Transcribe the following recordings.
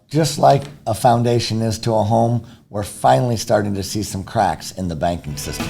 Just like a foundation is to a home, we're finally starting to see some cracks in the banking system.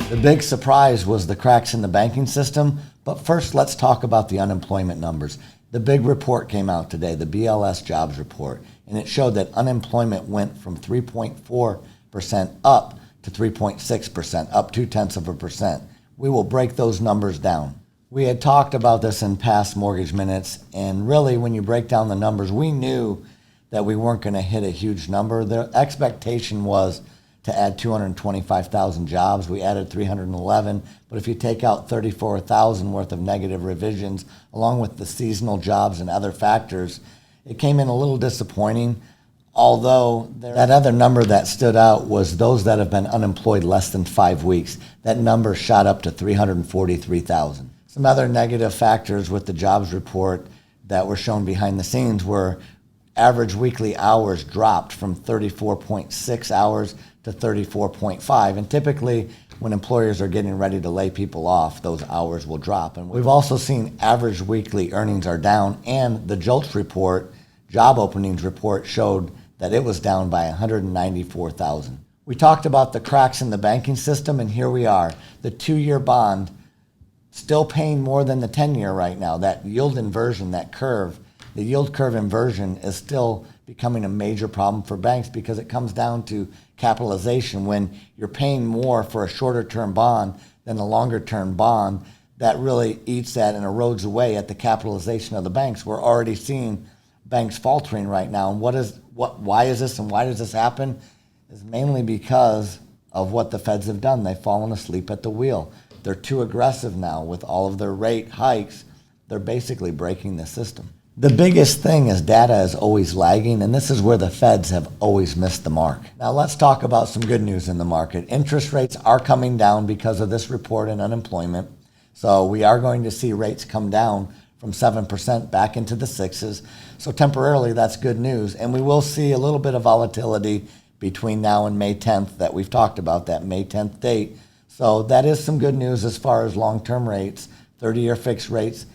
The big surprise was the cracks in the banking system, but first let's talk about the unemployment numbers. The big report came out today, the BLS jobs report, and it showed that unemployment went from 3.4% up to 3.6%, up 0.2%. We will break those numbers down. We had talked about this in past Mortgage Minutes, and really when you break down the numbers, we knew that we weren't going to hit a huge number. The expectation was to add 225,000 jobs. We added 311, but if you take out 34,000 worth of negative revisions, along with the seasonal jobs and other factors, it came in a little disappointing. Although that other number that stood out was those that have been unemployed less than 5 weeks. That number shot up to 343,000. Some other negative factors with the jobs report that were shown behind the scenes were average weekly hours dropped from 34.6 hours to 34.5. And typically, when employers are getting ready to lay people off, those hours will drop. And we've also seen average weekly earnings are down, and the JOLTS report, job openings report, showed that it was down by 194,000. We talked about the cracks in the banking system, and here we are. The 2-year bond still paying more than the 10-year right now. That yield inversion, that curve, the yield curve inversion is still becoming a major problem for banks because it comes down to capitalization. When you're paying more for a shorter term bond than a longer term bond, that really eats at and erodes away at the capitalization of the banks. We're already seeing banks faltering right now. And why is this and why does this happen? Is mainly because of what the feds have done. They've fallen asleep at the wheel. They're too aggressive now with all of their rate hikes. They're basically breaking the system. The biggest thing is data is always lagging, and this is where the feds have always missed the mark. Now let's talk about some good news in the market. Interest rates are coming down because of this report in unemployment. So we are going to see rates come down from 7% back into the 6s. So temporarily, that's good news. And we will see a little bit of volatility between now and May 10th that we've talked about, that May 10th date. So that is some good news as far as long-term rates, 30-year fixed rates.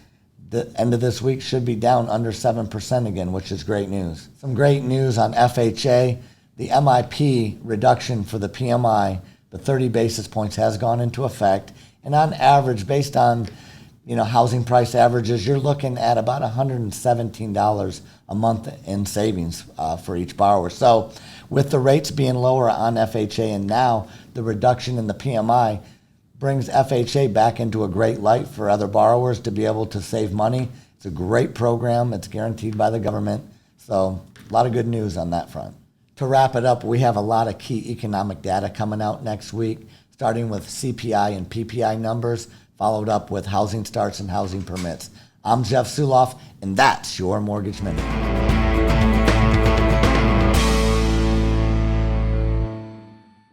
The end of this week should be down under 7% again, which is great news. Some great news on FHA. The MIP reduction for the PMI, the 30 basis points, has gone into effect. And on average, based on housing price averages, you're looking at about $117 a month in savings for each borrower. So with the rates being lower on FHA and now the reduction in the PMI brings FHA back into a great light for other borrowers to be able to save money. It's a great program. It's guaranteed by the government. So a lot of good news on that front. To wrap it up, we have a lot of key economic data coming out next week, starting with CPI and PPI numbers, followed up with housing starts and housing permits. I'm Jeff Suloff, and that's your Mortgage Minute.